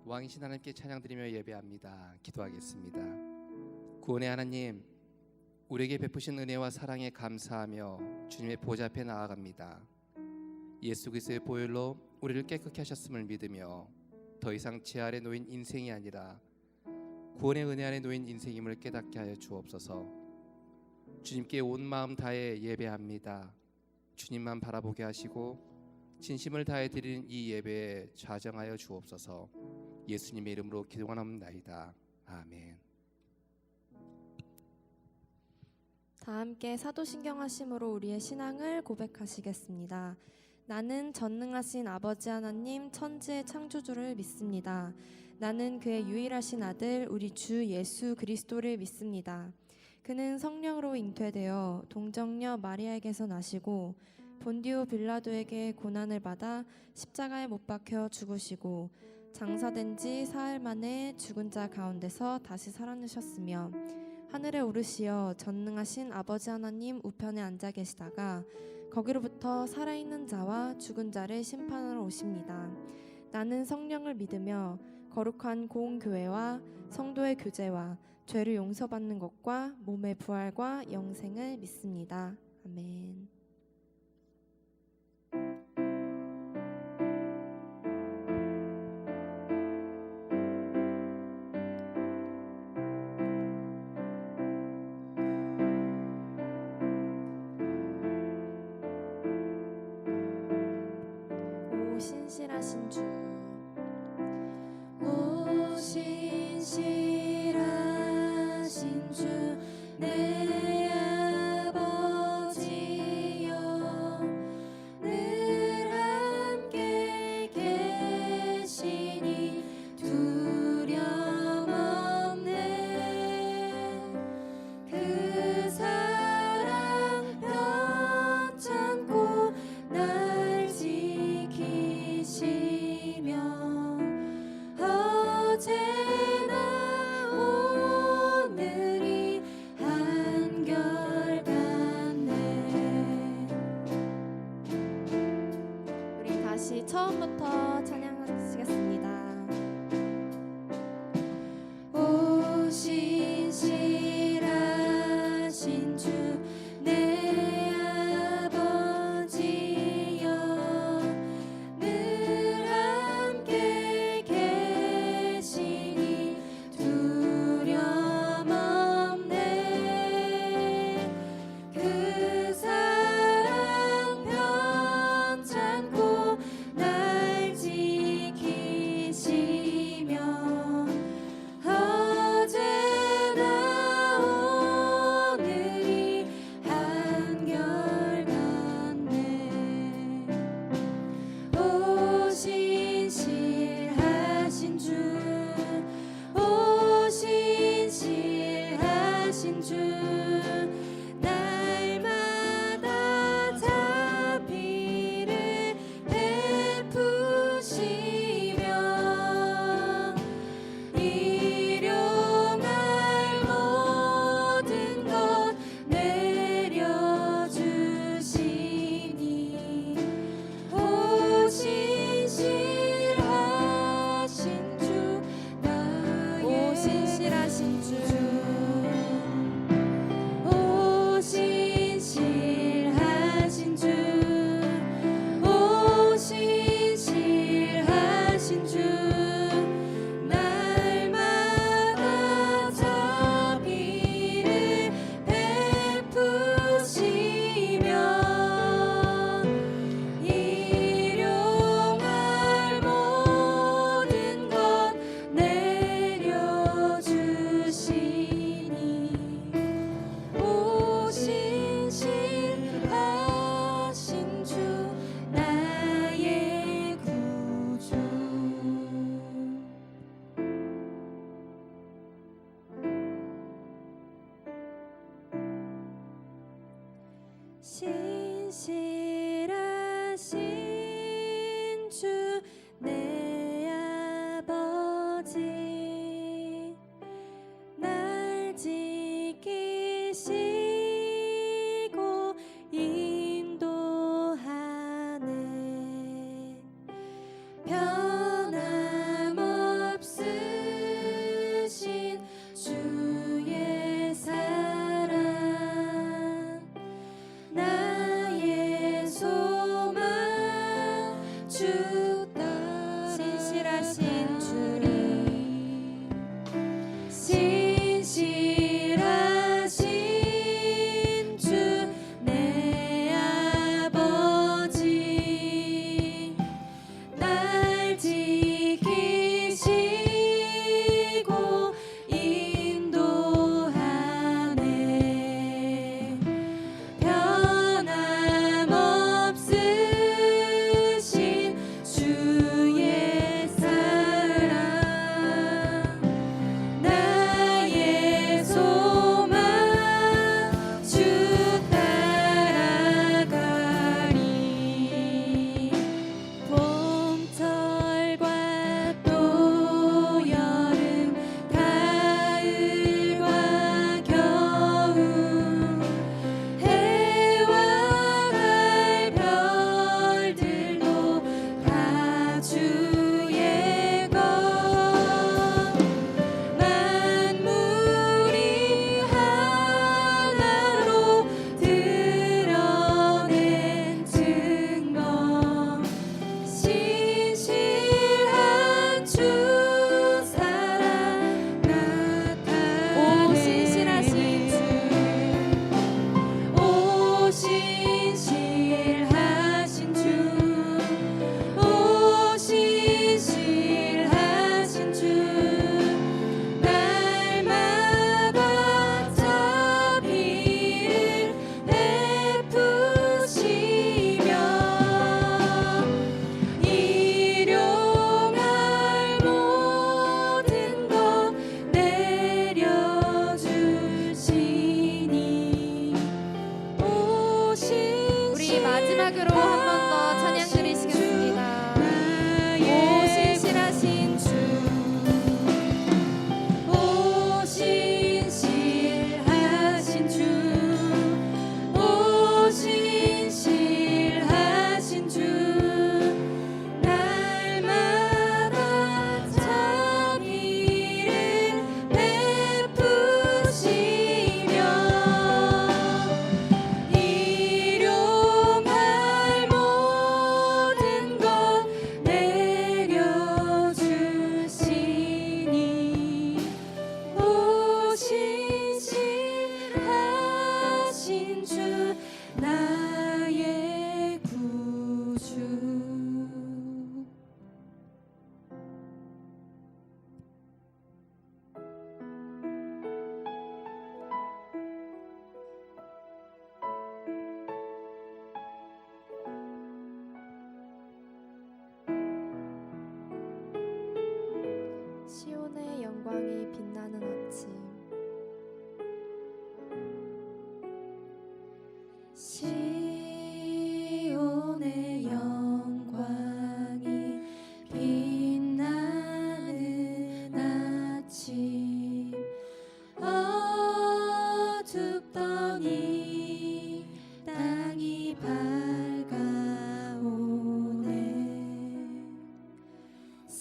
왕이신 하나님께 찬양드리며 예배합니다. 기도하겠습니다. 구원의 하나님, 우리에게 베푸신 은혜와 사랑에 감사하며 주님의 보좌 앞에 나아갑니다. 예수 그리스도의 보혈로 우리를 깨끗게 하셨음을 믿으며 더 이상 죄 아래 놓인 인생이 아니라 구원의 은혜 안에 놓인 인생임을 깨닫게 하여 주옵소서. 주님께 온 마음 다해 예배합니다. 주님만 바라보게 하시고 진심을 다해 드리는 이 예배에 좌정하여 주옵소서. 예수님의 이름으로 기도하옵나이다. 아멘. 다 함께 사도신경하심으로 우리의 신앙을 고백하시겠습니다. 나는 전능하신 아버지 하나님 천지의 창조주를 믿습니다. 나는 그의 유일하신 아들 우리 주 예수 그리스도를 믿습니다. 그는 성령으로 잉태되어 동정녀 마리아에게서 나시고 본디오 빌라도에게 고난을 받아 십자가에 못 박혀 죽으시고 장사된 지 사흘 만에 죽은 자 가운데서 다시 살아나셨으며 하늘에 오르시어 전능하신 아버지 하나님 우편에 앉아 계시다가 거기로부터 살아있는 자와 죽은 자를 심판하러 오십니다. 나는 성령을 믿으며 거룩한 공교회와 성도의 교제와 죄를 용서받는 것과 몸의 부활과 영생을 믿습니다. 아멘. 오 신실하신 주, 오 신실하신 주, 내 아버지여, 늘 함께 계시니 두려움 없네. 그 사랑 편찮고 날 지키시며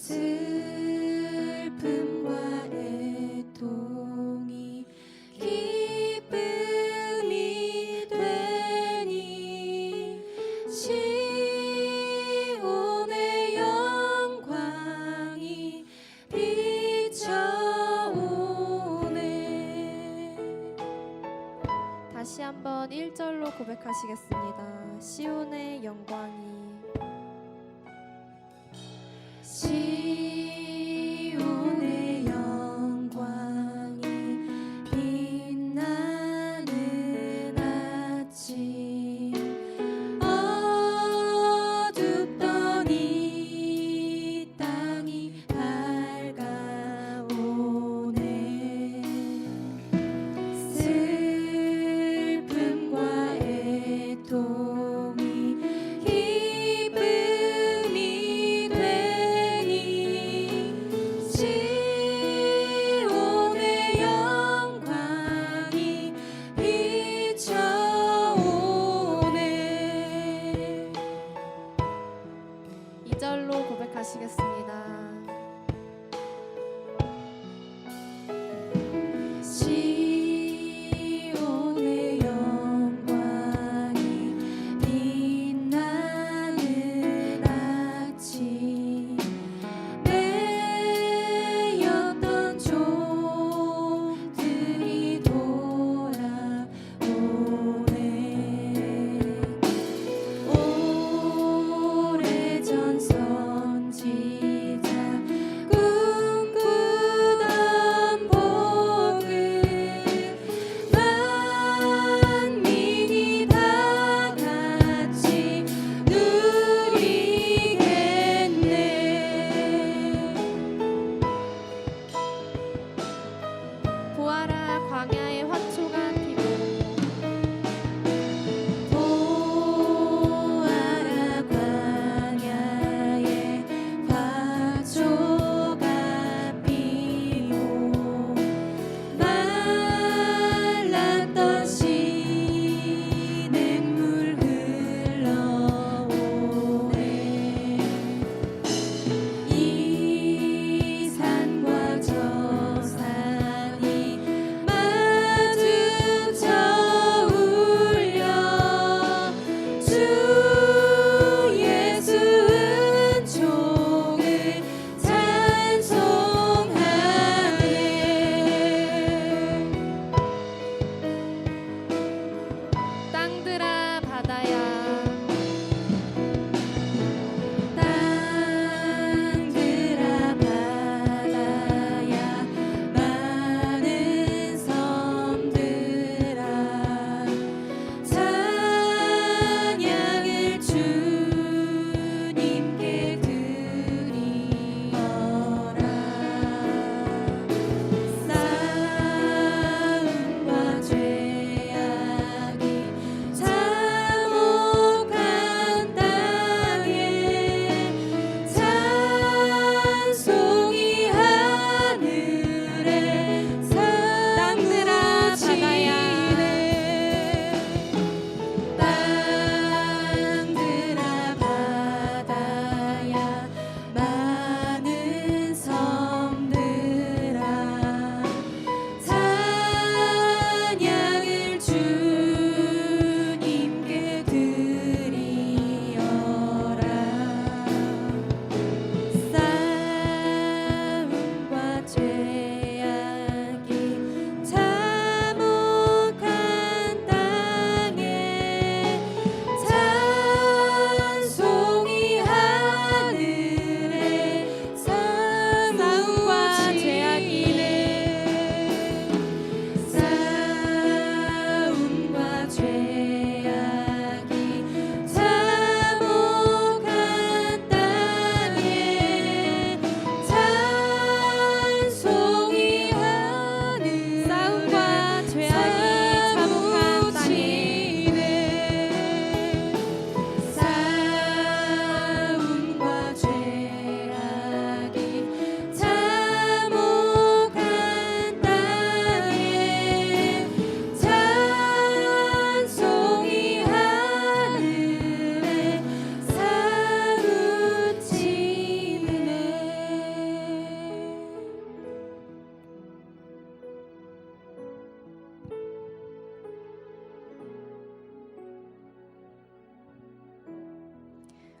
슬픔과 애통이 기쁨이 되니 시온의 영광이 비춰오네. 다시 한번 1절로 고백하시겠습니다. 시온의 영광이 시온의 영광이 빛나는 아침 어둡던 이 땅이 밝아오네. 슬픔과 애통이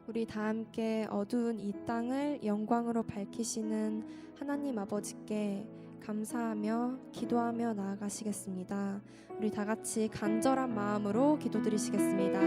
우리 다 함께 어두운 이 땅을 영광으로 밝히시는 하나님 아버지께 감사하며 기도하며 나아가시겠습니다. 우리 다 같이 간절한 마음으로 기도드리시겠습니다.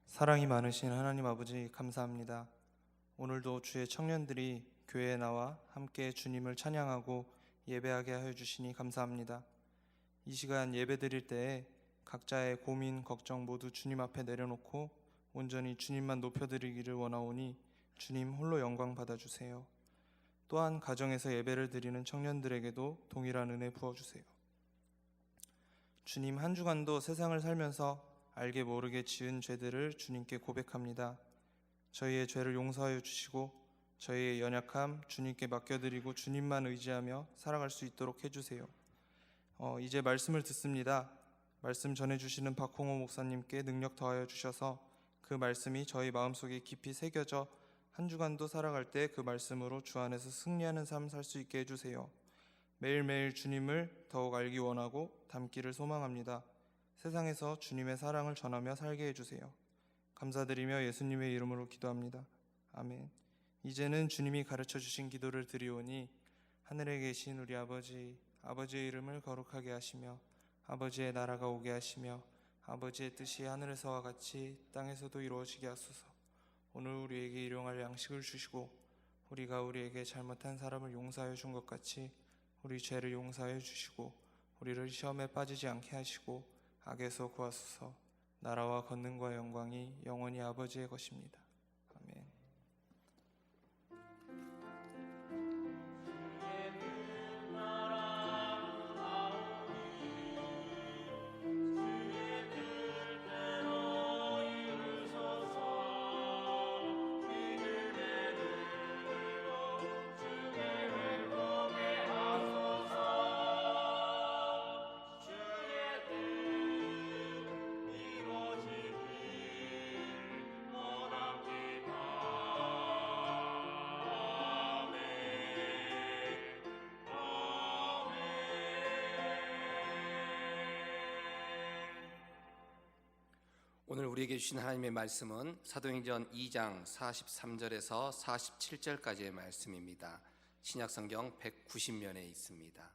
사랑이 많으신 하나님 아버지 감사합니다. 오늘도 주의 청년들이 교회에 나와 함께 주님을 찬양하고 예배하게 하여 주시니 감사합니다. 이 시간 예배 드릴 때에 각자의 고민, 걱정 모두 주님 앞에 내려놓고 온전히 주님만 높여드리기를 원하오니 주님 홀로 영광 받아주세요. 또한 가정에서 예배를 드리는 청년들에게도 동일한 은혜 부어주세요. 주님, 한 주간도 세상을 살면서 알게 모르게 지은 죄들을 주님께 고백합니다. 저희의 죄를 용서하여 주시고 저희의 연약함 주님께 맡겨드리고 주님만 의지하며 살아갈 수 있도록 해주세요. 이제 말씀을 듣습니다. 말씀 전해주시는 박홍호 목사님께 능력 더하여 주셔서 그 말씀이 저희 마음속에 깊이 새겨져 한 주간도 살아갈 때 그 말씀으로 주 안에서 승리하는 삶 살 수 있게 해주세요. 매일매일 주님을 더욱 알기 원하고 닮기를 소망합니다. 세상에서 주님의 사랑을 전하며 살게 해주세요. 감사드리며 예수님의 이름으로 기도합니다. 아멘. 이제는 주님이 가르쳐 주신 기도를 드리오니 하늘에 계신 우리 아버지, 아버지의 이름을 거룩하게 하시며 아버지의 나라가 오게 하시며 아버지의 뜻이 하늘에서와 같이 땅에서도 이루어지게 하소서. 오늘 우리에게 일용할 양식을 주시고 우리가 우리에게 잘못한 사람을 용서하여 준 것 같이 우리 죄를 용서하여 주시고 우리를 시험에 빠지지 않게 하시고 악에서 구하소서. 나라와 권능과 영광이 영원히 아버지의 것입니다. 아멘. 오늘 우리에게 주신 하나님의 말씀은 사도행전 2장 43절에서 47절까지의 말씀입니다. 신약성경 190면에 있습니다.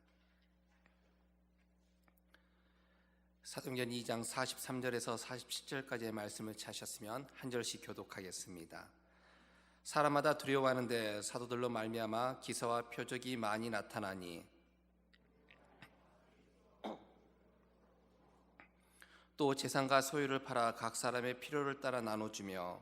사도행전 2장 43절에서 47절까지의 말씀을 찾으셨으면 한 절씩 교독하겠습니다. 사람마다 두려워하는데 사도들로 말미암아 기사와 표적이 많이 나타나니 또 재산과 소유를 팔아 각 사람의 필요를 따라 나눠주며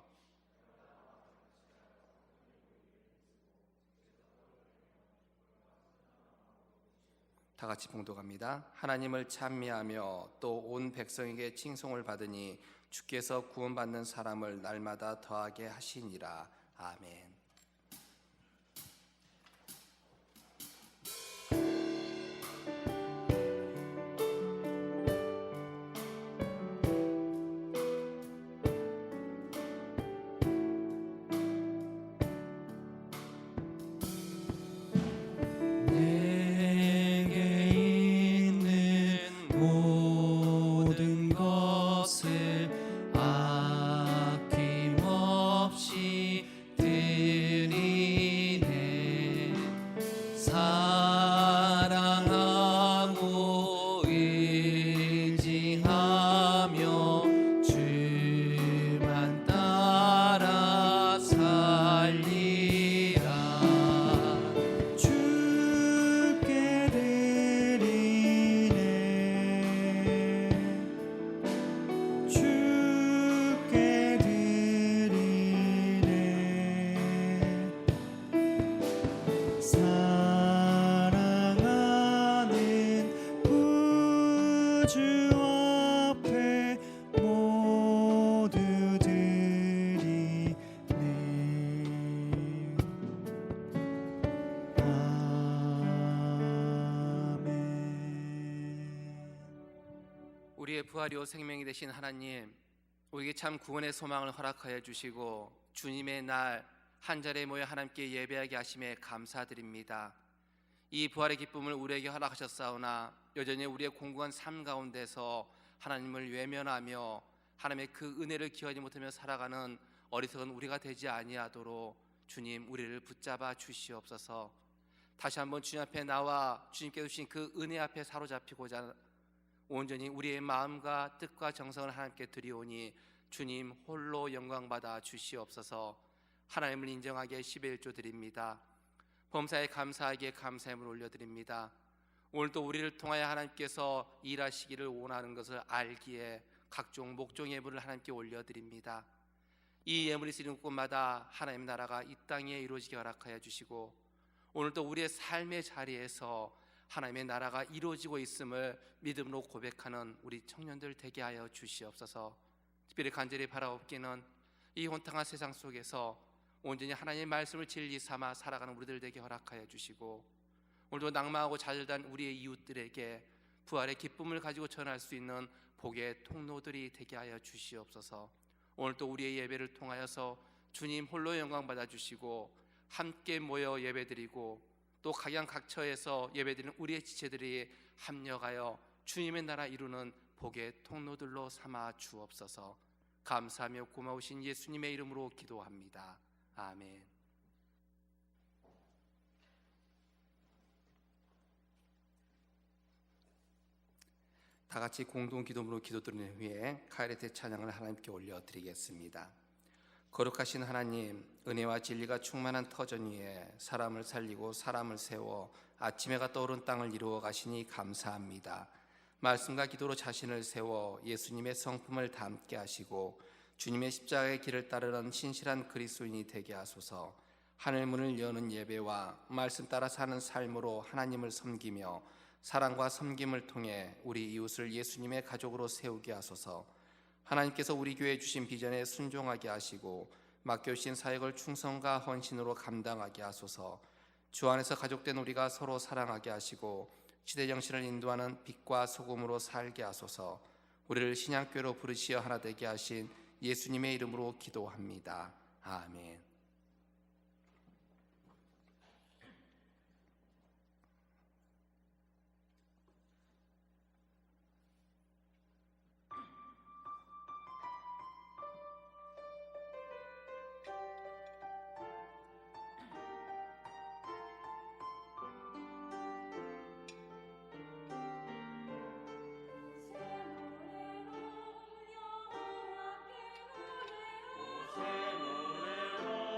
다 같이 봉독합니다. 하나님을 찬미하며 또 온 백성에게 칭송을 받으니 주께서 구원받는 사람을 날마다 더하게 하시니라. 아멘. 아낌없이 부활이요 생명이 되신 하나님, 우리에게 참 구원의 소망을 허락하여 주시고 주님의 날 한 자리에 모여 하나님께 예배하게 하심에 감사드립니다. 이 부활의 기쁨을 우리에게 허락하셨사오나 여전히 우리의 공고한 삶 가운데서 하나님을 외면하며 하나님의 그 은혜를 기억하지 못하며 살아가는 어리석은 우리가 되지 아니하도록 주님 우리를 붙잡아 주시옵소서. 다시 한번 주님 앞에 나와 주님께서 주신 그 은혜 앞에 사로잡히고자 온전히 우리의 마음과 뜻과 정성을 하나님께 드리오니 주님 홀로 영광받아 주시옵소서. 하나님을 인정하게 11조 드립니다. 범사에 감사하게 감사함을 올려드립니다. 오늘도 우리를 통하여 하나님께서 일하시기를 원하는 것을 알기에 각종 목종 예물을 하나님께 올려드립니다. 이 예물이 쓰이는 곳마다 하나님의 나라가 이 땅에 이루어지게 허락하여 주시고 오늘도 우리의 삶의 자리에서 하나님의 나라가 이루어지고 있음을 믿음으로 고백하는 우리 청년들 되게 하여 주시옵소서. 특별히 간절히 바라옵기는 이 혼탕한 세상 속에서 온전히 하나님의 말씀을 진리 삼아 살아가는 우리들 되게 허락하여 주시고 오늘도 낭망하고 좌절된 우리의 이웃들에게 부활의 기쁨을 가지고 전할 수 있는 복의 통로들이 되게 하여 주시옵소서. 오늘도 우리의 예배를 통하여서 주님 홀로 영광 받아 주시고 함께 모여 예배드리고 또 각양각처에서 예배드리는 우리의 지체들이 합력하여 주님의 나라 이루는 복의 통로들로 삼아 주옵소서. 감사하며 고마우신 예수님의 이름으로 기도합니다. 아멘. 다 같이 공동 기도문으로 기도드리는 후에 카이레트 찬양을 하나님께 올려드리겠습니다. 거룩하신 하나님, 은혜와 진리가 충만한 터전 위에 사람을 살리고 사람을 세워 아침 해가 떠오른 땅을 이루어 가시니 감사합니다. 말씀과 기도로 자신을 세워 예수님의 성품을 담게 하시고 주님의 십자가의 길을 따르는 신실한 그리스도인이 되게 하소서. 하늘 문을 여는 예배와 말씀 따라 사는 삶으로 하나님을 섬기며 사랑과 섬김을 통해 우리 이웃을 예수님의 가족으로 세우게 하소서. 하나님께서 우리 교회에 주신 비전에 순종하게 하시고 맡겨주신 사역을 충성과 헌신으로 감당하게 하소서. 주 안에서 가족된 우리가 서로 사랑하게 하시고 시대 정신을 인도하는 빛과 소금으로 살게 하소서. 우리를 신약교회로 부르시어 하나 되게 하신 예수님의 이름으로 기도합니다. 아멘. 새 노래로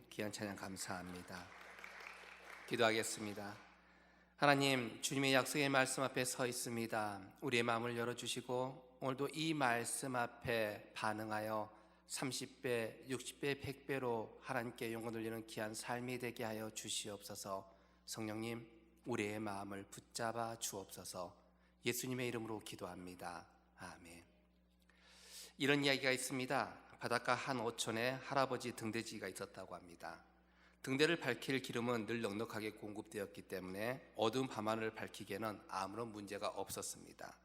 귀한 찬양 감사합니다. 기도하겠습니다. 하나님, 주님의 약속의 말씀 앞에 서 있습니다. 우리의 마음을 열어주시고 오늘도 이 말씀 앞에 반응하여 30배, 60배, 100배로 하나님께 영광 돌리는 귀한 삶이 되게 하여 주시옵소서. 성령님, 우리의 마음을 붙잡아 주옵소서. 예수님의 이름으로 기도합니다. 아멘. 이런 이야기가 있습니다. 바닷가 한 어촌에 할아버지 등대지기가 있었다고 합니다. 등대를 밝힐 기름은 늘 넉넉하게 공급되었기 때문에 어두운 밤하늘을 밝히기에는 아무런 문제가 없었습니다.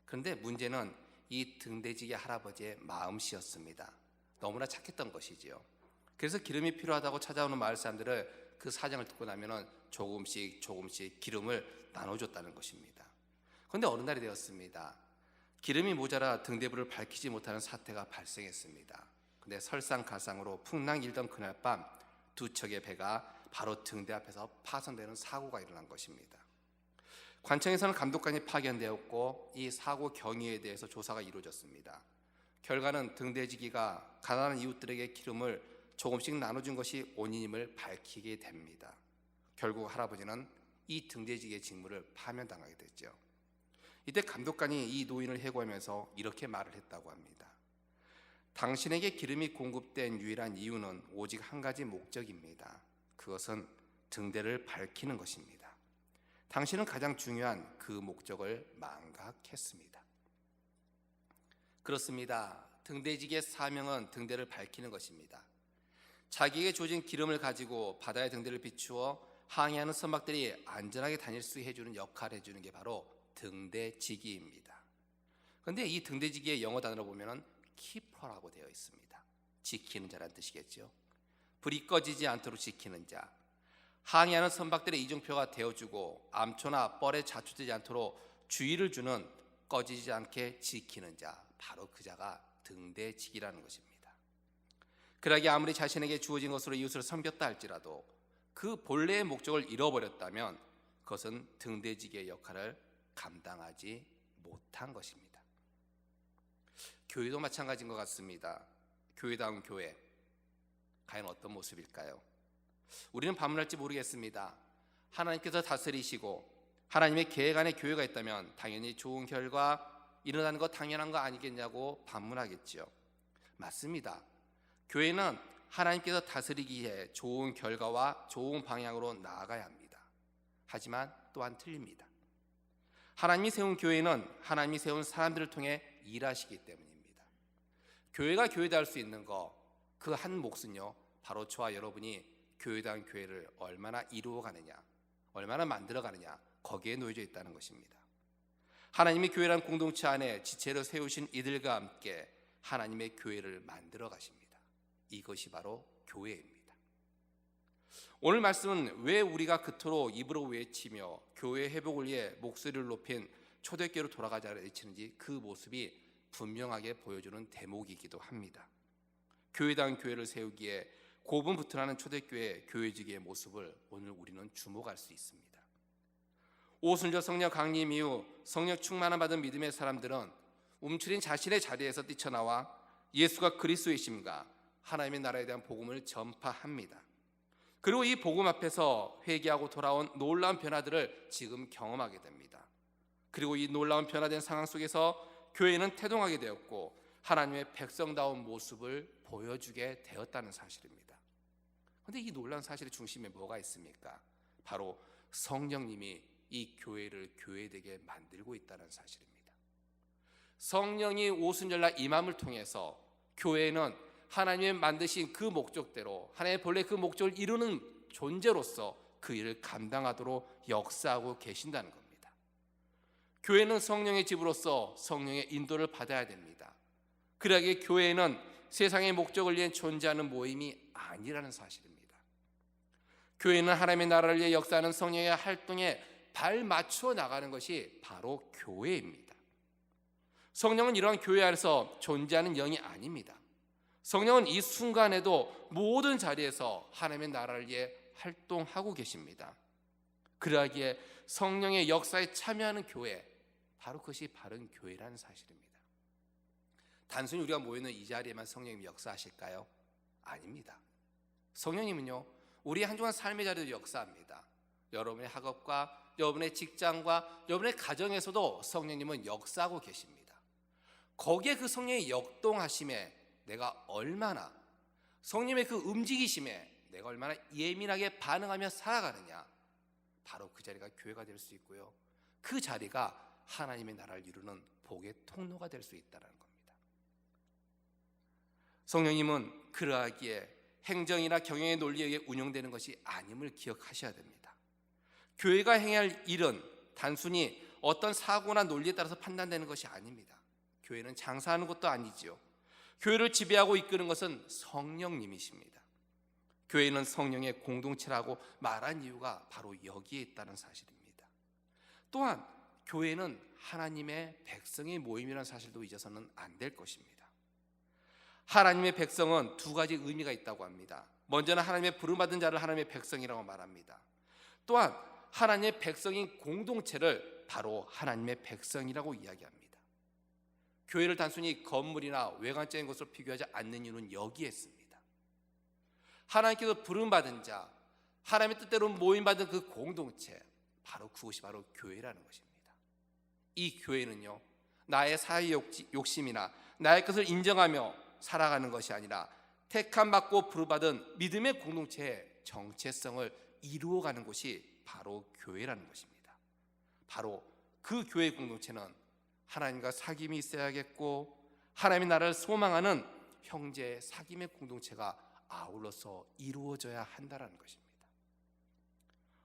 그런데 문제는 이 등대지기 할아버지의 마음씨였습니다. 너무나 착했던 것이지요. 그래서 기름이 필요하다고 찾아오는 마을 사람들을 그 사정을 듣고 나면은 조금씩 기름을 나눠줬다는 것입니다. 그런데 어느 날이 되었습니다. 기름이 모자라 등대불을 밝히지 못하는 사태가 발생했습니다. 근데 설상가상으로 풍랑 일던 그날 밤 두 척의 배가 바로 등대 앞에서 파손되는 사고가 일어난 것입니다. 관청에서는 감독관이 파견되었고 이 사고 경위에 대해서 조사가 이루어졌습니다. 결과는 등대지기가 가난한 이웃들에게 기름을 조금씩 나눠준 것이 원인임을 밝히게 됩니다. 결국 할아버지는 이 등대지기의 직무를 파면당하게 됐죠. 이때 감독관이 이 노인을 해고하면서 이렇게 말을 했다고 합니다. 당신에게 기름이 공급된 유일한 이유는 오직 한 가지 목적입니다. 그것은 등대를 밝히는 것입니다. 당신은 가장 중요한 그 목적을 망각했습니다. 그렇습니다. 등대지기의 사명은 등대를 밝히는 것입니다. 자기에게 주어진 기름을 가지고 바다의 등대를 비추어 항해하는 선박들이 안전하게 다닐 수 해주는 역할을 해주는 게 바로 등대지기입니다. 그런데 이 등대지기의 영어 단어로 보면은 키퍼라고 되어 있습니다. 지키는 자란 뜻이겠죠. 불이 꺼지지 않도록 지키는 자, 항해하는 선박들의 이정표가 되어주고 암초나 뻘에 자초되지 않도록 주의를 주는 꺼지지 않게 지키는 자, 바로 그 자가 등대지기라는 것입니다. 그러기에 아무리 자신에게 주어진 것으로 이웃을 섬겼다 할지라도 그 본래의 목적을 잃어버렸다면 그것은 등대지기의 역할을 감당하지 못한 것입니다. 교회도 마찬가지인 것 같습니다. 교회다운 교회, 과연 어떤 모습일까요? 우리는 반문할지 모르겠습니다. 하나님께서 다스리시고 하나님의 계획 안에 교회가 있다면 당연히 좋은 결과 일어나는 거 당연한 거 아니겠냐고 반문하겠죠. 맞습니다. 교회는 하나님께서 다스리기에 좋은 결과와 좋은 방향으로 나아가야 합니다. 하지만 또한 틀립니다. 하나님이 세운 교회는 하나님이 세운 사람들을 통해 일하시기 때문입니다. 교회가 교회다 할 수 있는 거, 그 한 몫은요, 바로 저와 여러분이 교회다운 교회를 얼마나 이루어가느냐, 얼마나 만들어가느냐, 거기에 놓여져 있다는 것입니다. 하나님이 교회란 공동체 안에 지체로 세우신 이들과 함께 하나님의 교회를 만들어 가십니다. 이것이 바로 교회입니다. 오늘 말씀은 왜 우리가 그토록 입으로 외치며 교회 회복을 위해 목소리를 높인 초대교회로 돌아가자를 외치는지 그 모습이 분명하게 보여주는 대목이기도 합니다. 교회다운 교회를 세우기에 고분부투나는 초대교회 교회지기의 모습을 오늘 우리는 주목할 수 있습니다. 오순절 성령 강림 이후 성령 충만함 받은 믿음의 사람들은 움츠린 자신의 자리에서 뛰쳐나와 예수가 그리스도이심과 하나님의 나라에 대한 복음을 전파합니다. 그리고 이 복음 앞에서 회개하고 돌아온 놀라운 변화들을 지금 경험하게 됩니다. 그리고 이 놀라운 변화된 상황 속에서 교회는 태동하게 되었고 하나님의 백성다운 모습을 보여주게 되었다는 사실입니다. 그런데 이 놀라운 사실의 중심에 뭐가 있습니까? 바로 성령님이 이 교회를 교회되게 만들고 있다는 사실입니다. 성령이 오순절날 임함을 통해서 교회는 하나님의 만드신 그 목적대로 하나님의 본래 그 목적을 이루는 존재로서 그 일을 감당하도록 역사하고 계신다는 겁니다. 교회는 성령의 집으로서 성령의 인도를 받아야 됩니다. 그러기에 교회는 세상의 목적을 위해 존재하는 모임이 아니라는 사실입니다. 교회는 하나님의 나라를 위해 역사하는 성령의 활동에 발맞추어 나가는 것이 바로 교회입니다. 성령은 이러한 교회 안에서 존재하는 영이 아닙니다. 성령은 이 순간에도 모든 자리에서 하나님의 나라를 위해 활동하고 계십니다. 그러기에 성령의 역사에 참여하는 교회, 바로 그것이 바른 교회라는 사실입니다. 단순히 우리가 모이는 이 자리에만 성령님이 역사하실까요? 아닙니다. 성령님은요, 우리 한 주간 삶의 자리도 역사합니다. 여러분의 학업과 여러분의 직장과 여러분의 가정에서도 성령님은 역사하고 계십니다. 거기에 그 성령의 역동하심에 내가 얼마나, 성령님의 그 움직이심에 내가 얼마나 예민하게 반응하며 살아가느냐, 바로 그 자리가 교회가 될 수 있고요, 그 자리가 하나님의 나라를 이루는 복의 통로가 될 수 있다는 겁니다. 성령님은 그러하기에 행정이나 경영의 논리에 의해 운영되는 것이 아님을 기억하셔야 됩니다. 교회가 행해야 할 일은 단순히 어떤 사고나 논리에 따라서 판단되는 것이 아닙니다. 교회는 장사하는 것도 아니지요. 교회를 지배하고 이끄는 것은 성령님이십니다. 교회는 성령의 공동체라고 말한 이유가 바로 여기에 있다는 사실입니다. 또한 교회는 하나님의 백성의 모임이라는 사실도 잊어서는 안 될 것입니다. 하나님의 백성은 두 가지 의미가 있다고 합니다. 먼저는 하나님의 부름받은 자를 하나님의 백성이라고 말합니다. 또한 하나님의 백성인 공동체를 바로 하나님의 백성이라고 이야기합니다. 교회를 단순히 건물이나 외관적인 것으로 비교하지 않는 이유는 여기에 있습니다. 하나님께서 부름받은 자, 하나님의 뜻대로 모임받은 그 공동체, 바로 그것이 바로 교회라는 것입니다. 이 교회는요, 나의 사회 욕심이나 나의 것을 인정하며 살아가는 것이 아니라 택함 받고 부름받은 믿음의 공동체의 정체성을 이루어가는 곳이 바로 교회라는 것입니다. 바로 그 교회 공동체는 하나님과 사귐이 있어야겠고, 하나님의 나라를 소망하는 형제 사귐의 공동체가 아울러서 이루어져야 한다는 것입니다.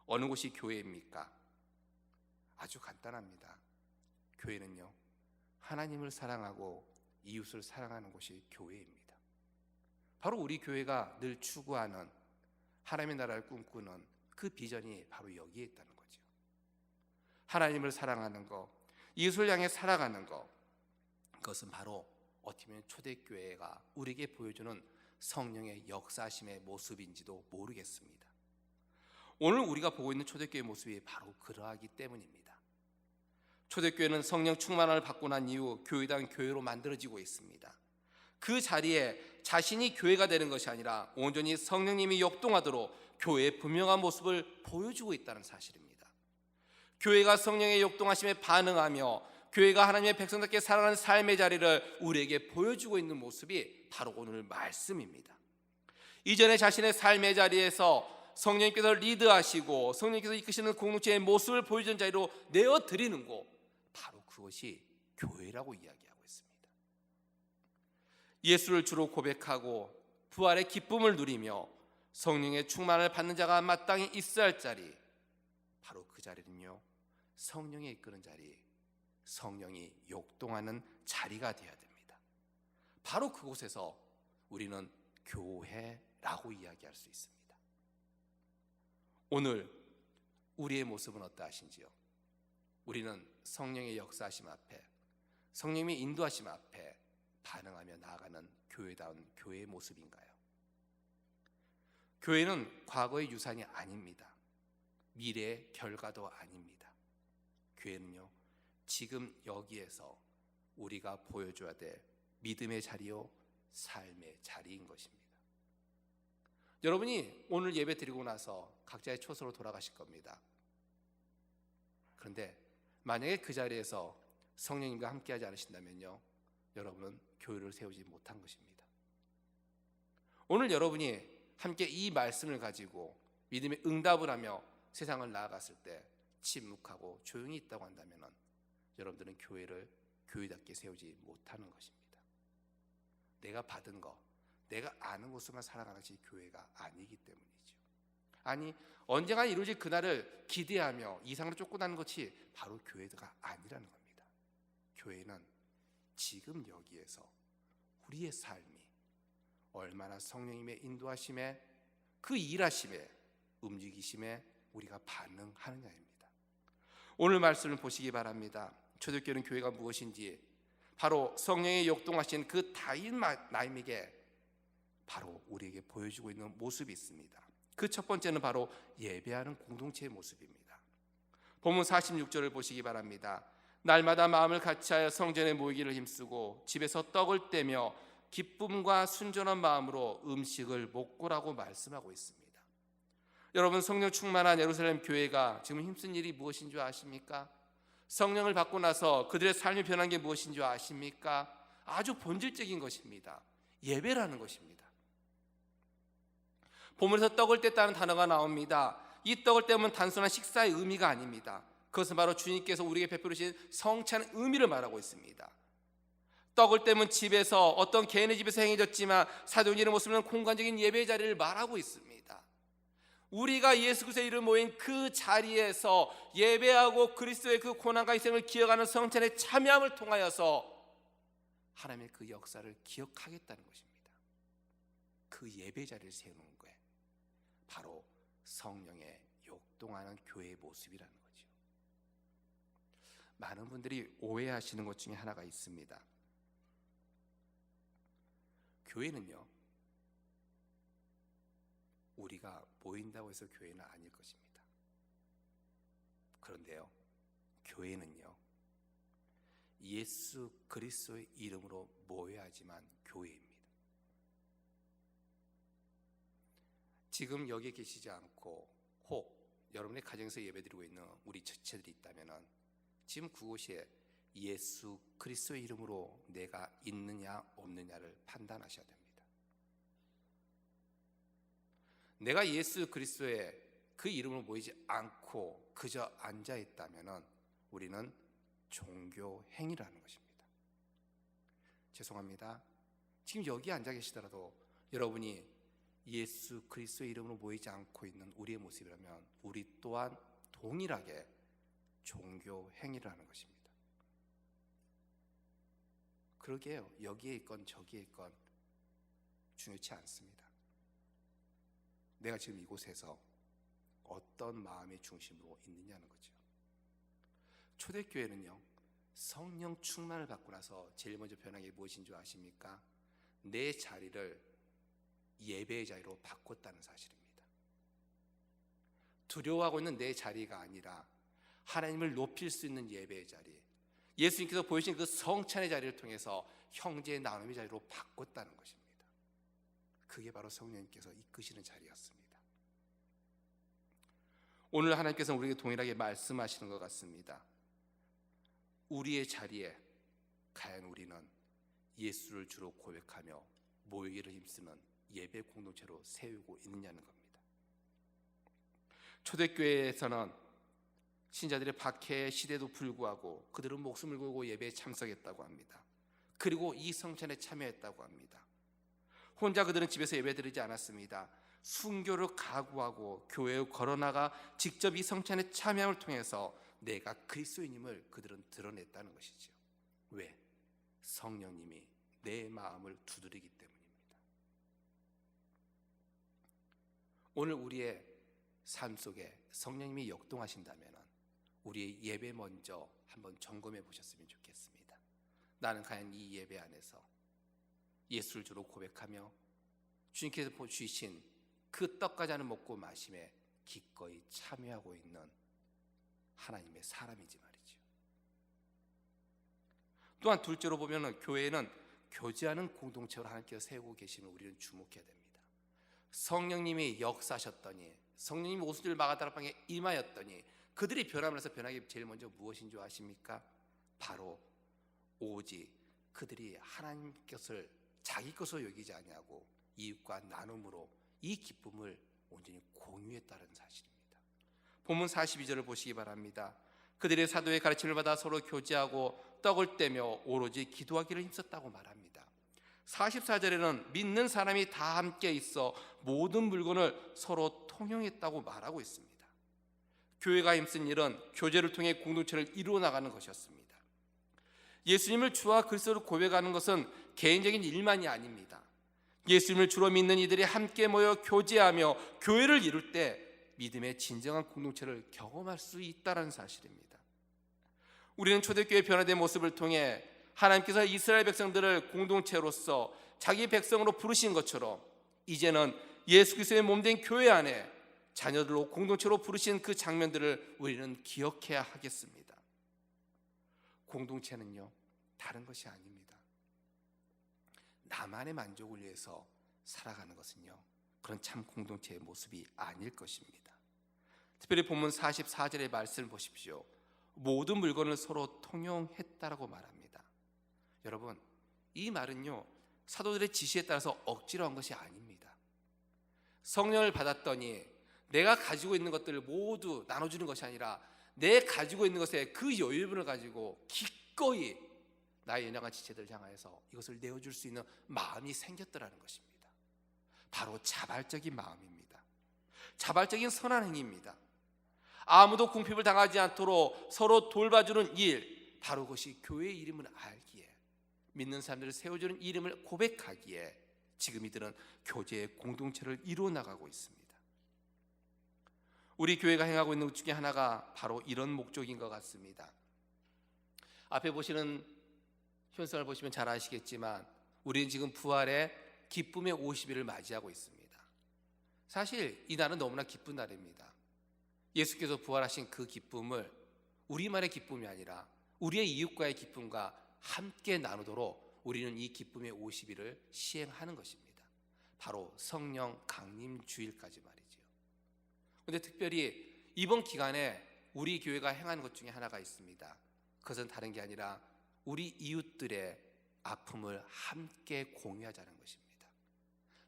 어느 곳이 교회입니까? 아주 간단합니다. 교회는요, 하나님을 사랑하고 이웃을 사랑하는 곳이 교회입니다. 바로 우리 교회가 늘 추구하는 하나님의 나라를 꿈꾸는 그 비전이 바로 여기에 있다는 거죠. 하나님을 사랑하는 것, 이웃을 향해 살아가는 것, 그것은 바로 어떻게 보면 초대교회가 우리에게 보여주는 성령의 역사심의 모습인지도 모르겠습니다. 오늘 우리가 보고 있는 초대교회의 모습이 바로 그러하기 때문입니다. 초대교회는 성령 충만함을 받고 난 이후 교회당 교회로 만들어지고 있습니다. 그 자리에 자신이 교회가 되는 것이 아니라 온전히 성령님이 역동하도록 교회의 분명한 모습을 보여주고 있다는 사실입니다. 교회가 성령의 역동하심에 반응하며 교회가 하나님의 백성답게 살아가는 삶의 자리를 우리에게 보여주고 있는 모습이 바로 오늘 말씀입니다. 이전에 자신의 삶의 자리에서 성령님께서 리드하시고 성령님께서 이끄시는 공동체의 모습을 보여주는 자리로 내어드리는 곳, 바로 그것이 교회라고 이야기하고 있습니다. 예수를 주로 고백하고 부활의 기쁨을 누리며 성령의 충만을 받는 자가 마땅히 있어야 할 자리, 바로 그 자리는요, 성령이 이끄는 자리, 성령이 역동하는 자리가 되어야 됩니다. 바로 그곳에서 우리는 교회라고 이야기할 수 있습니다. 오늘 우리의 모습은 어떠하신지요? 우리는 성령의 역사하심 앞에, 성령의 인도하심 앞에 반응하며 나아가는 교회다운 교회의 모습인가요? 교회는 과거의 유산이 아닙니다. 미래의 결과도 아닙니다. 교회는요, 지금 여기에서 우리가 보여줘야 될 믿음의 자리요, 삶의 자리인 것입니다. 여러분이 오늘 예배 드리고 나서 각자의 초소로 돌아가실 겁니다. 그런데 만약에 그 자리에서 성령님과 함께하지 않으신다면요, 여러분은 교회를 세우지 못한 것입니다. 오늘 여러분이 함께 이 말씀을 가지고 믿음의 응답을 하며 세상을 나아갔을 때 침묵하고 조용히 있다고 한다면 여러분들은 교회를 교회답게 세우지 못하는 것입니다. 내가 받은 것, 내가 아는 것으로만 살아가는 것이 교회가 아니기 때문이죠. 아니, 언젠가 이루어질 그날을 기대하며 이상으로 쫓고 나는 것이 바로 교회가 아니라는 겁니다. 교회는 지금 여기에서 우리의 삶이 얼마나 성령님의 인도하심에, 그 일하심에, 움직이심에 우리가 반응하느냐입니다. 오늘 말씀을 보시기 바랍니다. 초대교회는 교회가 무엇인지, 바로 성령의 역동하신 그 다윗나임에게 바로 우리에게 보여주고 있는 모습이 있습니다. 그 첫 번째는 바로 예배하는 공동체의 모습입니다. 본문 46절을 보시기 바랍니다. 날마다 마음을 같이하여 성전에 모이기를 힘쓰고 집에서 떡을 떼며 기쁨과 순전한 마음으로 음식을 먹고라고 말씀하고 있습니다. 여러분, 성령 충만한 예루살렘 교회가 지금 힘쓴 일이 무엇인 줄 아십니까? 성령을 받고 나서 그들의 삶이 변한 게 무엇인 줄 아십니까? 아주 본질적인 것입니다. 예배라는 것입니다. 본문에서 떡을 뗐다는 단어가 나옵니다. 이 떡을 떼면 단순한 식사의 의미가 아닙니다. 그것은 바로 주님께서 우리에게 베풀으신 성찬의 의미를 말하고 있습니다. 떡을 떼면 집에서, 어떤 개인의 집에서 행해졌지만 사도행전의 모습은 공간적인 예배의 자리를 말하고 있습니다. 우리가 예수 그리스도의 이름 모인 그 자리에서 예배하고 그리스도의 그 고난과 희생을 기억하는 성찬에 참여함을 통하여서 하나님의 그 역사를 기억하겠다는 것입니다. 그 예배 자리를 세우는 거예요. 바로 성령의 역동하는 교회의 모습이라는 거죠. 많은 분들이 오해하시는 것 중에 하나가 있습니다. 교회는요, 우리가 모인다고 해서 교회는 아닐 것입니다. 그런데요, 교회는요, 예수 그리스도의 이름으로 모여야지만 교회입니다. 지금 여기 계시지 않고 혹 여러분의 가정에서 예배드리고 있는 우리 지체들이 있다면 지금 그곳에 예수 그리스도의 이름으로 내가 있느냐 없느냐를 판단하셔야 됩니다. 내가 예수 그리스도의 그 이름으로 모이지 않고 그저 앉아 있다면 우리는 종교 행위라는 것입니다. 죄송합니다. 지금 여기 앉아 계시더라도 여러분이 예수 그리스도의 이름으로 모이지 않고 있는 우리의 모습이라면 우리 또한 동일하게 종교 행위를 하는 것입니다. 그러게요. 여기에 있건 저기에 있건 중요치 않습니다. 내가 지금 이곳에서 어떤 마음의 중심으로 있느냐는 거죠. 초대교회는요, 성령 충만을 받고 나서 제일 먼저 변한 게 무엇인 줄 아십니까? 내 자리를 예배의 자리로 바꿨다는 사실입니다. 두려워하고 있는 내 자리가 아니라 하나님을 높일 수 있는 예배의 자리, 예수님께서 보여주신 그 성찬의 자리를 통해서 형제의 나눔의 자리로 바꿨다는 것입니다. 그게 바로 성령님께서 이끄시는 자리였습니다. 오늘 하나님께서는 우리에게 동일하게 말씀하시는 것 같습니다. 우리의 자리에 과연 우리는 예수를 주로 고백하며 모이기를 힘쓰는 예배 공동체로 세우고 있느냐는 겁니다. 초대교회에서는 신자들의 박해 시대도 불구하고 그들은 목숨을 걸고 예배에 참석했다고 합니다. 그리고 이 성찬에 참여했다고 합니다. 혼자 그들은 집에서 예배드리지 않았습니다. 순교를 각오하고 교회에 걸어나가 직접 이 성찬에 참여함을 통해서 내가 그리스도인임을 그들은 드러냈다는 것이죠. 왜? 성령님이 내 마음을 두드리기 때문입니다. 오늘 우리의 삶 속에 성령님이 역동하신다면 우리의 예배 먼저 한번 점검해 보셨으면 좋겠습니다. 나는 과연 이 예배 안에서 예수를 주로 고백하며 주님께서 주신 그 떡과 잔을 먹고 마심에 기꺼이 참여하고 있는 하나님의 사람인지 말이죠. 또한 둘째로 보면 교회는 교제하는 공동체로 하나님께서 세우고 계심을 우리는 주목해야 됩니다. 성령님이 역사하셨더니, 성령님이 오순절 마가다락방에 임하였더니 그들이 변함을 해서 변하기 제일 먼저 무엇인 줄 아십니까? 바로 오직 그들이 하나님 것을 자기 것으로 여기지 아니하고 이웃과 나눔으로 이 기쁨을 온전히 공유했다는 사실입니다. 본문 42절을 보시기 바랍니다. 그들의 사도의 가르침을 받아 서로 교제하고 떡을 떼며 오로지 기도하기를 힘썼다고 말합니다. 44절에는 믿는 사람이 다 함께 있어 모든 물건을 서로 통용했다고 말하고 있습니다. 교회가 힘쓴 일은 교제를 통해 공동체를 이루어 나가는 것이었습니다. 예수님을 주와 그리스도를 고백하는 것은 개인적인 일만이 아닙니다. 예수님을 주로 믿는 이들이 함께 모여 교제하며 교회를 이룰 때 믿음의 진정한 공동체를 경험할 수 있다는 사실입니다. 우리는 초대교회의 변화된 모습을 통해 하나님께서 이스라엘 백성들을 공동체로서 자기 백성으로 부르신 것처럼 이제는 예수 그리스도의 몸된 교회 안에 자녀들로 공동체로 부르신 그 장면들을 우리는 기억해야 하겠습니다. 공동체는요, 다른 것이 아닙니다. 나만의 만족을 위해서 살아가는 것은요, 그런 참 공동체의 모습이 아닐 것입니다. 특별히 본문 44절의 말씀을 보십시오. 모든 물건을 서로 통용했다라고 말합니다. 여러분, 이 말은요, 사도들의 지시에 따라서 억지로 한 것이 아닙니다. 성령을 받았더니 내가 가지고 있는 것들을 모두 나눠주는 것이 아니라 내 가지고 있는 것에 그 여유분을 가지고 기꺼이 나의 연약한 지체들을 향하여서 이것을 내어줄 수 있는 마음이 생겼더라는 것입니다. 바로 자발적인 마음입니다. 자발적인 선한 행위입니다. 아무도 궁핍을 당하지 않도록 서로 돌봐주는 일, 바로 그것이 교회의 이름을 알기에, 믿는 사람들을 세워주는 이름을 고백하기에 지금 이들은 교제의 공동체를 이루어 나가고 있습니다. 우리 교회가 행하고 있는 것 중에 하나가 바로 이런 목적인 것 같습니다. 앞에 보시는 현상을 보시면 잘 아시겠지만 우리는 지금 부활의 기쁨의 50일을 맞이하고 있습니다. 사실 이 날은 너무나 기쁜 날입니다. 예수께서 부활하신 그 기쁨을 우리만의 기쁨이 아니라 우리의 이웃과의 기쁨과 함께 나누도록 우리는 이 기쁨의 50일을 시행하는 것입니다. 바로 성령 강림 주일까지 말이죠. 그런데 특별히 이번 기간에 우리 교회가 행하는 것 중에 하나가 있습니다. 그것은 다른 게 아니라 우리 이웃들의 아픔을 함께 공유하자는 것입니다.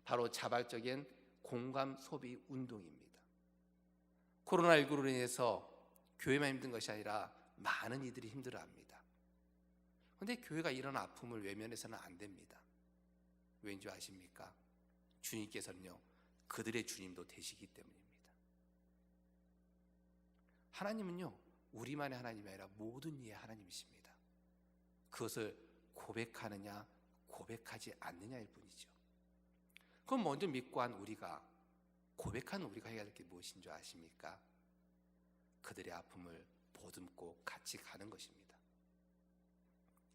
바로 자발적인 공감 소비 운동입니다. 코로나19로 인해서 교회만 힘든 것이 아니라 많은 이들이 힘들어합니다. 그런데 교회가 이런 아픔을 외면해서는 안 됩니다. 왜인 줄 아십니까? 주님께서는요, 그들의 주님도 되시기 때문입니다. 하나님은요, 우리만의 하나님이 아니라 모든 이의 하나님이십니다. 그것을 고백하느냐 고백하지 않느냐일 뿐이죠. 그럼 먼저 믿고 한 우리가, 고백한 우리가 해야 될 게 무엇인 줄 아십니까? 그들의 아픔을 보듬고 같이 가는 것입니다.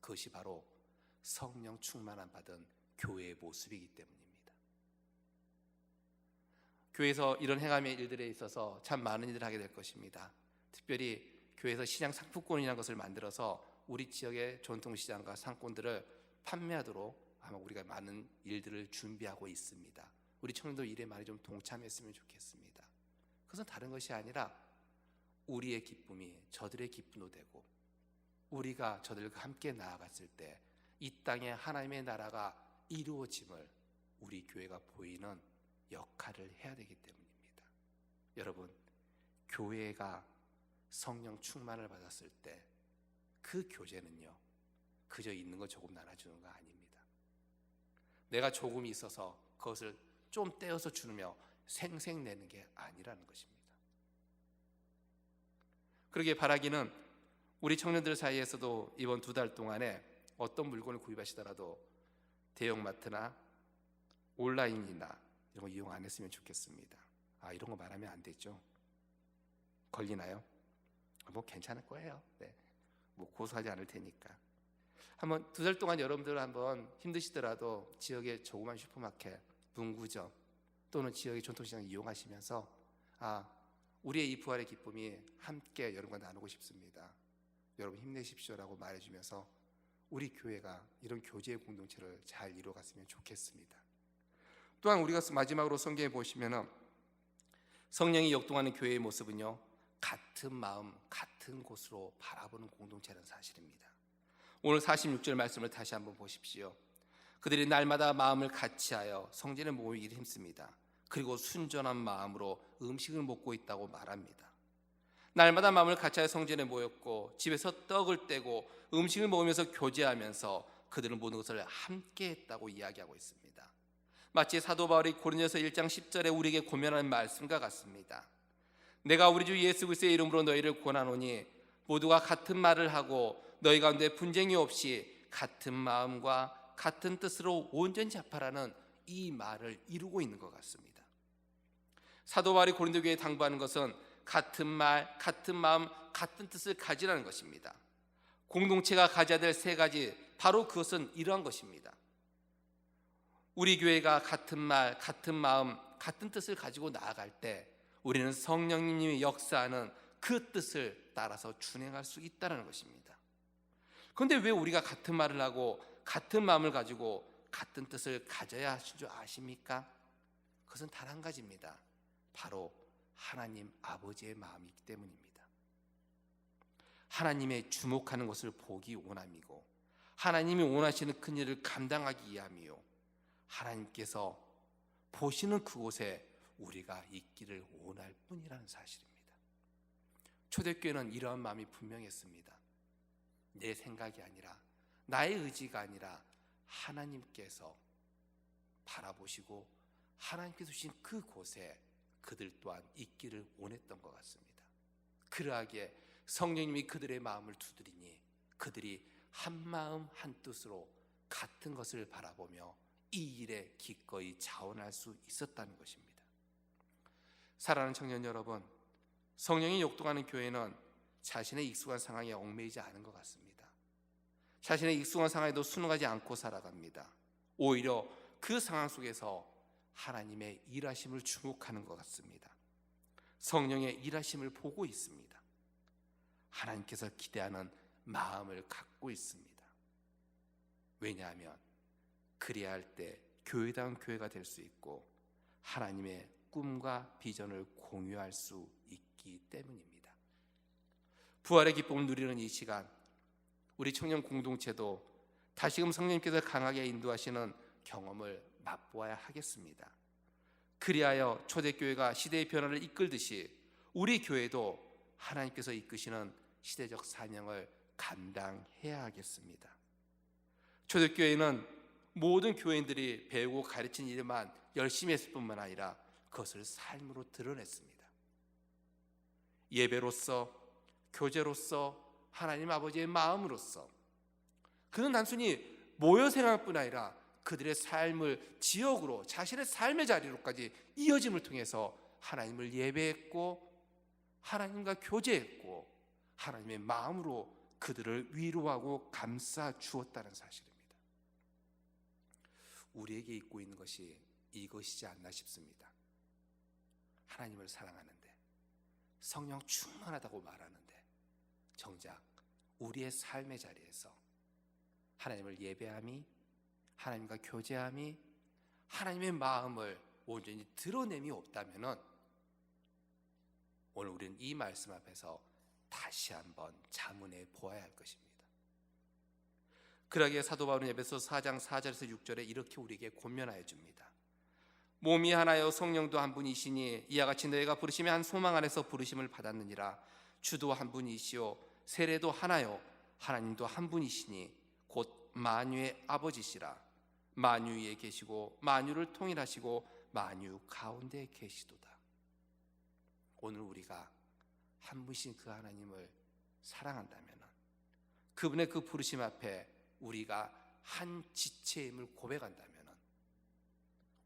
그것이 바로 성령 충만함 받은 교회의 모습이기 때문입니다. 교회에서 이런 행함의 일들에 있어서 참 많은 일을 하게 될 것입니다. 특별히 교회에서 시장 상품권이라는 것을 만들어서 우리 지역의 전통시장과 상권들을 판매하도록 아마 우리가 많은 일들을 준비하고 있습니다. 우리 청년도 일에 많이 좀 동참했으면 좋겠습니다. 그것은 다른 것이 아니라 우리의 기쁨이 저들의 기쁨도 되고, 우리가 저들과 함께 나아갔을 때 이 땅에 하나님의 나라가 이루어짐을 우리 교회가 보이는 역할을 해야 되기 때문입니다. 여러분, 교회가 성령 충만을 받았을 때 그 교제는요, 그저 있는 거 조금 나눠주는 거 아닙니다. 내가 조금 있어서 그것을 좀 떼어서 주며 생색내는 게 아니라는 것입니다. 그러기에 바라기는 우리 청년들 사이에서도 이번 2달 동안에 어떤 물건을 구입하시더라도 대형마트나 온라인이나 이런 거 이용 안 했으면 좋겠습니다. 이런 거 말하면 안 되죠. 걸리나요? 뭐 괜찮을 거예요. 네. 뭐 고소하지 않을 테니까. 한번 2달 동안 여러분들 한번 힘드시더라도 지역의 조그만 슈퍼마켓, 문구점 또는 지역의 전통시장 이용하시면서 우리의 이 부활의 기쁨이 함께 여러분과 나누고 싶습니다. 여러분 힘내십시오라고 말해주면서 우리 교회가 이런 교제의 공동체를 잘 이루어갔으면 좋겠습니다. 또한 우리가 마지막으로 성경에 보시면은 성령이 역동하는 교회의 모습은요, 같은 마음, 같은 곳으로 바라보는 공동체라는 사실입니다. 오늘 46절 말씀을 다시 한번 보십시오. 그들이 날마다 마음을 같이하여 성전에 모이기를 힘씁니다. 그리고 순전한 마음으로 음식을 먹고 있다고 말합니다. 날마다 마음을 같이하여 성전에 모였고 집에서 떡을 떼고 음식을 먹으면서 교제하면서 그들은 모든 것을 함께 했다고 이야기하고 있습니다. 마치 사도 바울이 고린도서 1장 10절에 우리에게 권면하는 말씀과 같습니다. 내가 우리 주 예수 그리스도의 이름으로 너희를 권하노니 모두가 같은 말을 하고 너희 가운데 분쟁이 없이 같은 마음과 같은 뜻으로 온전히 합하라는 이 말을 이루고 있는 것 같습니다. 사도 바울이 고린도 교회에 당부하는 것은 같은 말, 같은 마음, 같은 뜻을 가지라는 것입니다. 공동체가 가져야 될 3가지, 바로 그것은 이러한 것입니다. 우리 교회가 같은 말, 같은 마음, 같은 뜻을 가지고 나아갈 때 우리는 성령님이 역사하는 그 뜻을 따라서 준행할 수 있다는 것입니다. 그런데 왜 우리가 같은 말을 하고 같은 마음을 가지고 같은 뜻을 가져야 하실 줄 아십니까? 그것은 단 한 가지입니다. 바로 하나님 아버지의 마음이기 때문입니다. 하나님의 주목하는 것을 보기 원함이고, 하나님이 원하시는 큰 일을 감당하기 위함이요, 하나님께서 보시는 그곳에 우리가 있기를 원할 뿐이라는 사실입니다. 초대교회는 이러한 마음이 분명했습니다. 내 생각이 아니라, 나의 의지가 아니라 하나님께서 바라보시고 하나님께서 주신 그곳에 그들 또한 있기를 원했던 것 같습니다. 그러하기에 성령님이 그들의 마음을 두드리니 그들이 한 마음 한 뜻으로 같은 것을 바라보며 이 일에 기꺼이 자원할 수 있었다는 것입니다. 사랑하는 청년 여러분, 성령이 역동하는 교회는 자신의 익숙한 상황에 얽매이지 않은 것 같습니다. 자신의 익숙한 상황에도 순응하지 않고 살아갑니다. 오히려 그 상황 속에서 하나님의 일하심을 주목하는 것 같습니다. 성령의 일하심을 보고 있습니다. 하나님께서 기대하는 마음을 갖고 있습니다. 왜냐하면 그래야 할 때 교회다운 교회가 될 수 있고 하나님의 꿈과 비전을 공유할 수 있기 때문입니다. 부활의 기쁨을 누리는 이 시간, 우리 청년 공동체도 다시금 성령님께서 강하게 인도하시는 경험을 맛보아야 하겠습니다. 그리하여 초대교회가 시대의 변화를 이끌듯이 우리 교회도 하나님께서 이끄시는 시대적 사명을 감당해야 하겠습니다. 초대교회는 모든 교인들이 배우고 가르친 일만 열심히 했을 뿐만 아니라 그것을 삶으로 드러냈습니다. 예배로서, 교제로서, 하나님 아버지의 마음으로서 그는 단순히 모여 생활할 뿐 아니라 그들의 삶을 지역으로, 자신의 삶의 자리로까지 이어짐을 통해서 하나님을 예배했고 하나님과 교제했고 하나님의 마음으로 그들을 위로하고 감싸 주었다는 사실입니다. 우리에게 있고 있는 것이 이것이지 않나 싶습니다. 하나님을 사랑하는데, 성령 충만하다고 말하는데 정작 우리의 삶의 자리에서 하나님을 예배함이, 하나님과 교제함이, 하나님의 마음을 온전히 드러냄이 없다면 오늘 우리는 이 말씀 앞에서 다시 한번 자문해 보아야 할 것입니다. 그러기에 사도 바울은 에베소서 4장 4절에서 6절에 이렇게 우리에게 권면하여 줍니다. 몸이 하나요 성령도 한 분이시니 이와 같이 너희가 부르심의 한 소망 안에서 부르심을 받았느니라. 주도 한 분이시요 세례도 하나요 하나님도 한 분이시니 곧 만유의 아버지시라. 만유 위에 계시고 만유를 통일하시고 만유 가운데 계시도다. 오늘 우리가 한 분이신 그 하나님을 사랑한다면 그분의 그 부르심 앞에 우리가 한 지체임을 고백한다면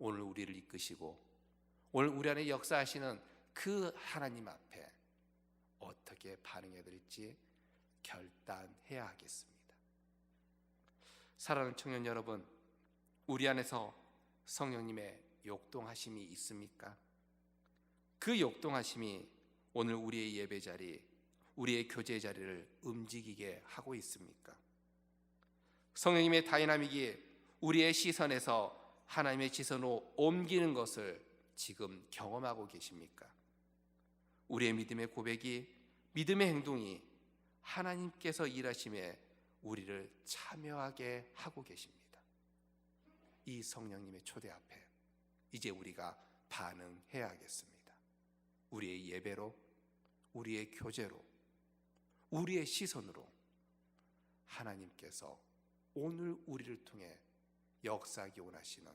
오늘 우리를 이끄시고 오늘 우리 안에 역사하시는 그 하나님 앞에 어떻게 반응해야 될지 결단해야 하겠습니다. 사랑하는 청년 여러분, 우리 안에서 성령님의 역동하심이 있습니까? 그 역동하심이 오늘 우리의 예배 자리, 우리의 교제 자리를 움직이게 하고 있습니까? 성령님의 다이나믹이 우리의 시선에서 하나님의 시선으로 옮기는 것을 지금 경험하고 계십니까? 우리의 믿음의 고백이, 믿음의 행동이 하나님께서 일하심에 우리를 참여하게 하고 계십니다. 이 성령님의 초대 앞에 이제 우리가 반응해야 하겠습니다. 우리의 예배로, 우리의 교제로, 우리의 시선으로 하나님께서 오늘 우리를 통해 역사하기 원하시는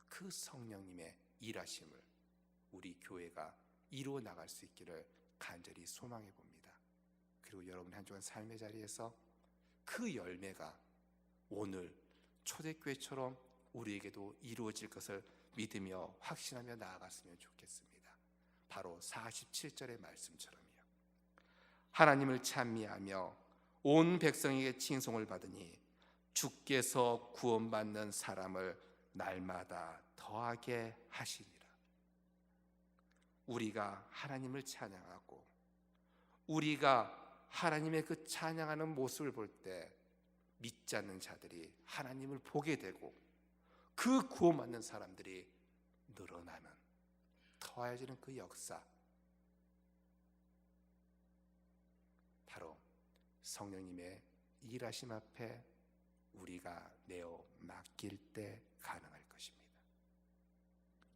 그 성령님의 일하심을 우리 교회가 이루어 나갈 수 있기를 간절히 소망해 봅니다. 그리고 여러분의 한 주간 삶의 자리에서 그 열매가 오늘 초대교회처럼 우리에게도 이루어질 것을 믿으며 확신하며 나아갔으면 좋겠습니다. 바로 47절의 말씀처럼요. 하나님을 찬미하며 온 백성에게 칭송을 받으니 주께서 구원받는 사람을 날마다 더하게 하시니라. 우리가 하나님을 찬양하고 우리가 하나님의 그 찬양하는 모습을 볼 때 믿지 않는 자들이 하나님을 보게 되고 그 구원받는 사람들이 늘어나는, 더해지는 그 역사, 바로 성령님의 일하심 앞에 우리가 내어 맡길 때 가능할 것입니다.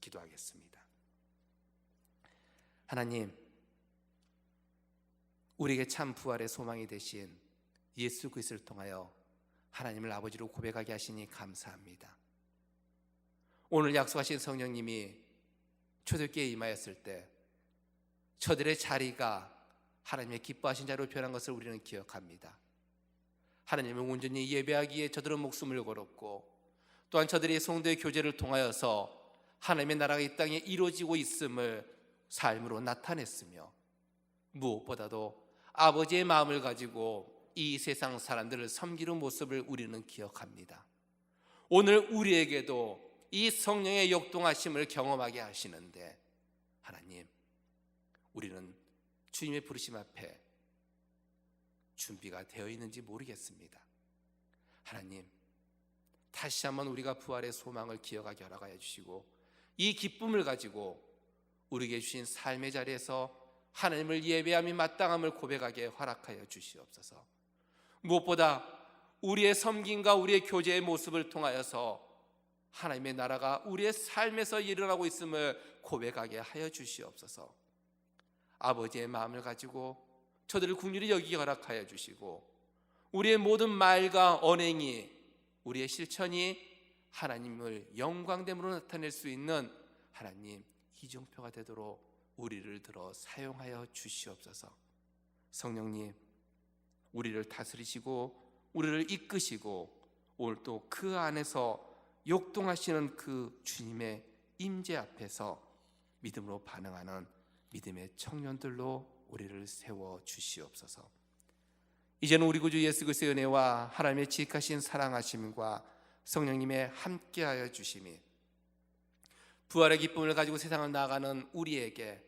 기도하겠습니다. 하나님, 우리에게 참 부활의 소망이 되신 예수 그리스도를 통하여 하나님을 아버지로 고백하게 하시니 감사합니다. 오늘 약속하신 성령님이 초대교회에 임하였을 때 저들의 자리가 하나님의 기뻐하신 자리로 변한 것을 우리는 기억합니다. 하나님을 온전히 예배하기에 저들은 목숨을 걸었고, 또한 저들의 성도의 교제를 통하여서 하나님의 나라가 이 땅에 이루어지고 있음을 삶으로 나타냈으며, 무엇보다도 아버지의 마음을 가지고 이 세상 사람들을 섬기는 모습을 우리는 기억합니다. 오늘 우리에게도 이 성령의 역동하심을 경험하게 하시는데, 하나님, 우리는 주님의 부르심 앞에 준비가 되어 있는지 모르겠습니다. 하나님, 다시 한번 우리가 부활의 소망을 기억하게 허락하여 주시고, 이 기쁨을 가지고 우리에게 주신 삶의 자리에서 하나님을 예배함이 마땅함을 고백하게 허락하여 주시옵소서. 무엇보다 우리의 섬김과 우리의 교제의 모습을 통하여서 하나님의 나라가 우리의 삶에서 일어나고 있음을 고백하게 하여 주시옵소서. 아버지의 마음을 가지고 저들을 긍휼히 여기게 허락하여 주시고, 우리의 모든 말과 언행이, 우리의 실천이 하나님을 영광됨으로 나타낼 수 있는 하나님 이정표가 되도록 우리를 들어 사용하여 주시옵소서. 성령님, 우리를 다스리시고 우리를 이끄시고 오늘 또 그 안에서 역동하시는 그 주님의 임재 앞에서 믿음으로 반응하는 믿음의 청년들로 우리를 세워 주시옵소서. 이제는 우리 구주 예수 그리스도의 은혜와 하나님의 지극하신 사랑하심과 성령님의 함께하여 주심이 부활의 기쁨을 가지고 세상을 나아가는 우리에게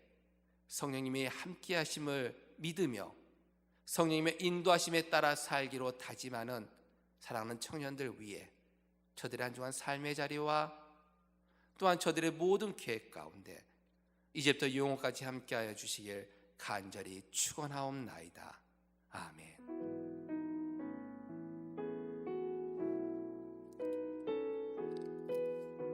성령님이 함께하심을 믿으며 성령님의 인도하심에 따라 살기로 다짐하는 사랑하는 청년들 위해 저들의 한중한 삶의 자리와 또한 저들의 모든 계획 가운데 이제부터 영원까지 함께하여 주시길 간절히 축원하옵나이다. 아멘.